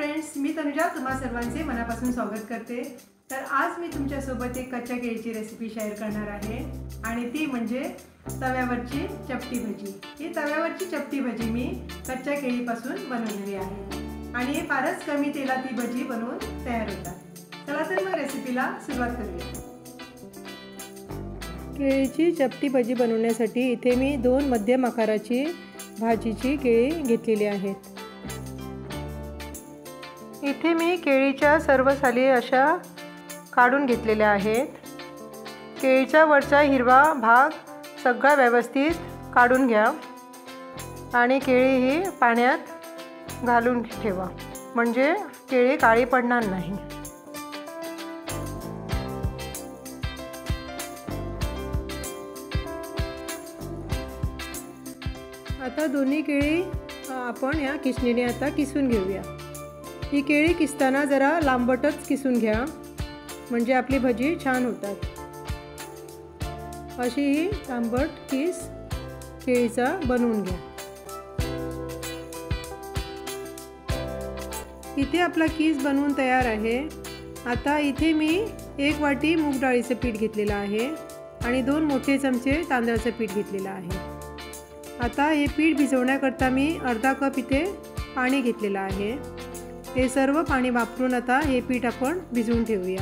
Friends, मी तनुजा तुम्हा सर्वांचे मनापासून स्वागत करते। तर आज मी तुमच्यासोबत एक कच्च्या केळीची रेसिपी शेअर करणार आहे आणि ती म्हणजे तव्यावरची चपटी भजी। ही तव्यावरची चपटी भजी मी कच्च्या केळीपासून बनवलेली आहे आणि हे फारच कमी तेलात ही भजी बनवून तयार होतात। चला तर मग रेसिपीला सुरुवात करूया। केळीची चपटी भजी बनवण्यासाठी इथे मी 2 मध्यम आकाराची भाजीची केळी घेतलेली आहेत। इथे मी केळीच्या सर्व साली अशा काढून घेतलेल्या आहेत। केळीचा वरचा हिरवा भाग सगळा व्यवस्थित काढून घ्या आणि केळी ही पाण्यात घालून ठेवा, म्हणजे केळी काळी पडणार नाही। आता दोन्ही केळी आपण या किसणीने आता किसून घेऊया। ही केळी किसताना जरा लांबटच किसून घ्या, म्हणजे आपली भजी छान होतात। अशी ही लांबट किस केळीचा बनवून घ्या। इथे आपला किस बनवून तयार आहे। आता इथे मी 1 वाटी मूग डाळीचं पीठ घेतलेलं आहे आणि 2 मोठे चमचे तांदळाचं पीठ घेतलेलं आहे। आता हे पीठ भिजवण्याकरता मी अर्धा कप इथे पाणी घेतलेलं आहे। हे सर्व पाणी वापरून आता हे पीठ आपण भिजवून ठेवूया।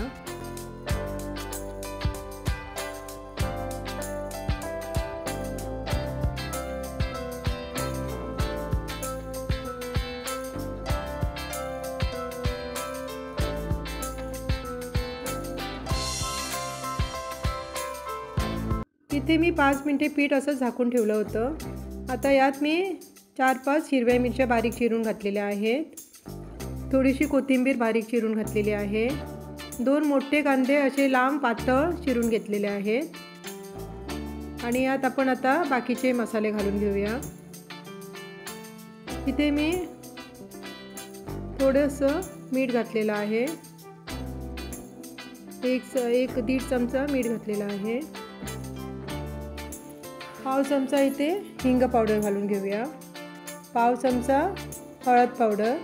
इथे मी 5 मिनिटे पीठ असं झाकून ठेवलं होतं। आता यात मी 4-5 हिरव्या मिरच्या बारीक चिरून घातलेल्या आहेत। थोडीशी कोथिंबीर बारीक चिरून घातलेली आहे। 2 मोठे कांदे असे लांब पातळ चिरून घेतलेले आहेत आणि यात आपण आता बाकीचे मसाले घालून घेऊया। इथे मी थोडंसं मीठ घातलेलं आहे। एक दीड चमचा मीठ घातलेला आहे। पाव चमचा इथे हिंग पावडर घालून घेऊया। पाव चमचा हळद पावडर,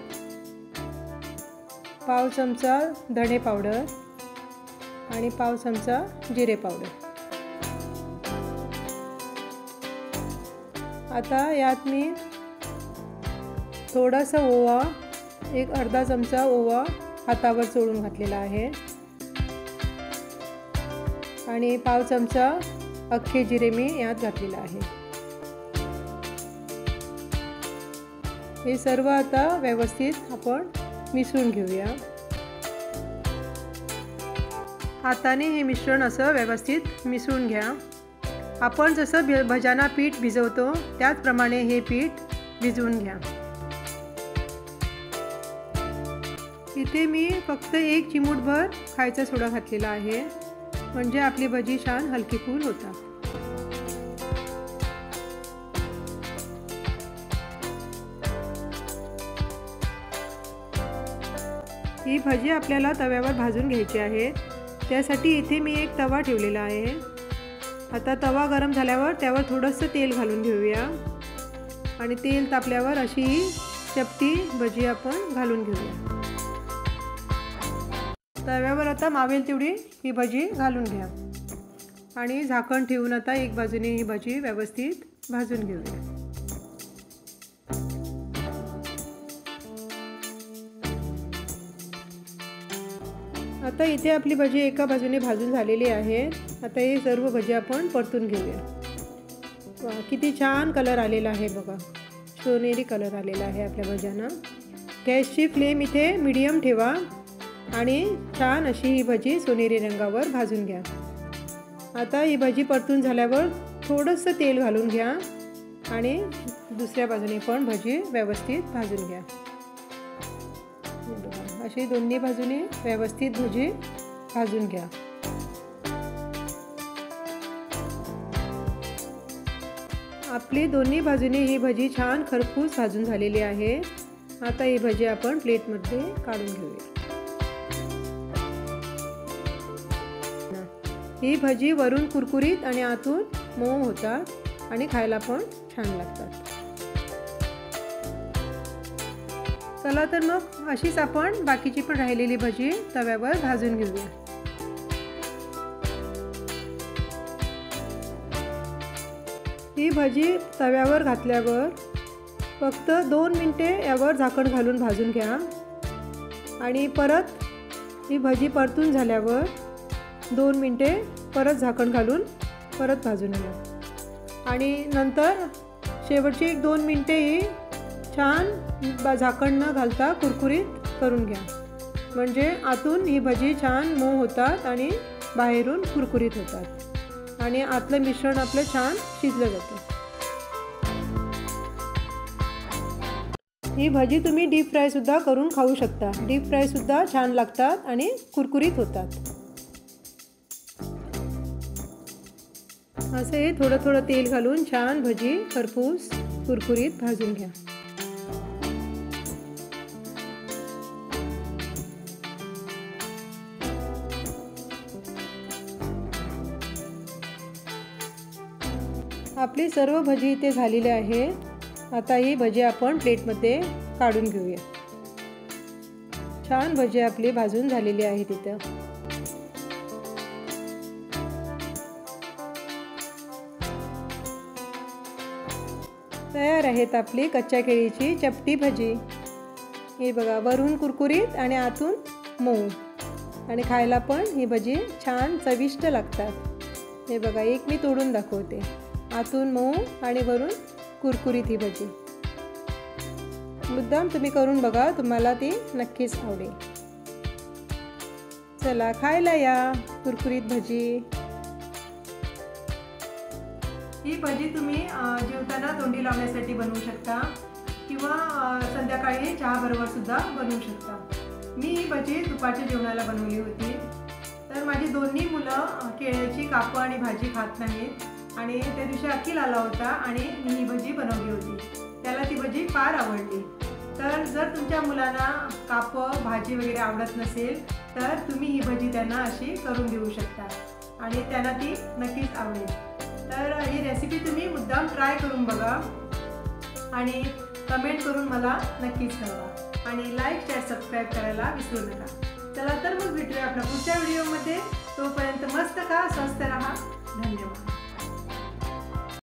पाव चमचा धणे पावडर आणि पाव चमचा जिरे पावडर। आता यात मी थोडासा ओवा, एक अर्धा चमचा ओवा हातावर चोळून घातलेला आहे आणि पाव चमचा अख्खे जिरे मी यात घातलेला आहे। हे सर्व आता व्यवस्थित आपण मिसळून घेऊया। हाताने हे मिश्रण असं व्यवस्थित मिसळून घ्या। आपण जसं भज्यांना पीठ भिजवतो त्याचप्रमाणे हे पीठ भिजवून घ्या। इथे मी फक्त 1 चिमूटभर खायचा सोडा घातलेला आहे, म्हणजे आपली भजी छान हलकी फूल होतात। ही भजी आपल्याला तव्यावर भाजून घ्यायची आहे। त्यासाठी इथे मी एक तवा ठेवलेला आहे। आता तवा गरम झाल्यावर त्यावर थोडंसं तेल घालून घेऊया आणि तेल तापल्यावर अशी ही चपटी भजी आपण घालून घेऊया। तव्यावर आता मावेल तेवढी ही भजी घालून घ्या आणि झाकण ठेवून आता एक बाजूने ही भजी व्यवस्थित भाजून घेऊया। आता इथे आपली भजी एका बाजूने भाजून झालेली आहे। आता हे सर्व भजी आपण परतून घेऊया। किती छान कलर आलेला आहे बघा, सोनेरी कलर आलेला आहे आपल्या भज्यांना। गॅसची फ्लेम इथे मीडियम ठेवा आणि छान अशी ही भजी सोनेरी रंगावर भाजून घ्या। आता ही भजी परतून झाल्यावर थोडंसं तेल घालून घ्या आणि दुसऱ्या बाजूने पण भजी व्यवस्थित भाजून घ्या। अशी दोन्ही बाजूने व्यवस्थित भजी भाजून घ्या। आपली दोन्ही बाजूने ही भजी छान खरपूस भाजून झालेली आहे। आता ही भजी आपण प्लेटमध्ये काढून घेऊया। ही भजी वरून कुरकुरीत आणि आतून मऊ होतात आणि खायला पण छान लागतात। चला तर मग अशीच आपण बाकीची पण राहिलेली भजी तव्यावर भाजून घेऊया। ही भजी तव्यावर घातल्यावर फक्त 2 मिनिटे यावर झाकण घालून भाजून घ्या आणि परत ही भजी परतून झाल्यावर 2 मिनिटे परत झाकण घालून परत भाजून घ्या आणि नंतर शेवटची 1-2 मिनिटे ही छान झाकण न घालता कुरकुरीत करून घ्या, म्हणजे आतून ही भजी छान मऊ होतात आणि बाहेरून कुरकुरीत होतात आणि आतलं मिश्रण आपलं छान शिजलं जातं। ही भजी तुम्ही डीप फ्रायसुद्धा करून खाऊ शकता। डीप फ्रायसुद्धा छान लागतात आणि कुरकुरीत होतात। असं हे थोडं थोडं तेल घालून छान भजी खरपूस कुरकुरीत भाजून घ्या। आपली सर्व भजी इथे झालेली आहे। आता ही भजी आपण प्लेटमध्ये काढून घेऊया। छान भजी आपली भाजून झालेली आहे तिथं। तयार आहेत आपली कच्च्या केळीची चपटी भजी। हे बघा, वरून कुरकुरीत आणि आतून मऊ आणि खायला पण ही भजी छान चविष्ट लागतात। हे बघा, एक मी तोडून दाखवते। आतून मऊ आणि वरून कुरकुरीत ही भजी। मुद्दाम तुम्ही करून बघा, तुम्हाला ती नक्कीच आवडेल। चला खायला या कुरकुरीत भजी। ही भजी तुम्ही जेवताना तोंडी लावण्यासाठी बनवू शकता किंवा संध्याकाळी चहा बरोबर सुद्धा बनवू शकता। मी ही भजी दुपारच्या जेवणाला बनवली होती। तर माझी दोन्ही मुलं केळ्याची कापं आणि भाजी खात नाहीत आणि त्या दिवशी अखिल आला होता आणि मी ही भजी बनवली होती। त्याला ती भजी फार आवडली। तर जर तुमच्या मुलांना कापं भाजी वगैरे आवडत नसेल तर तुम्ही ही भजी त्यांना अशी करून देऊ शकता आणि त्यांना ती नक्कीच आवडेल। तर ही रेसिपी तुम्ही मुद्दाम ट्राय करून बघा आणि कमेंट करून मला नक्कीच कळवा आणि लाईक शेअर सबस्क्राईब करायला विसरू नका। चला तर मग भेटूया आपल्या पुढच्या व्हिडिओमध्ये। तोपर्यंत मस्त खा, स्वस्थ रहा। धन्यवाद।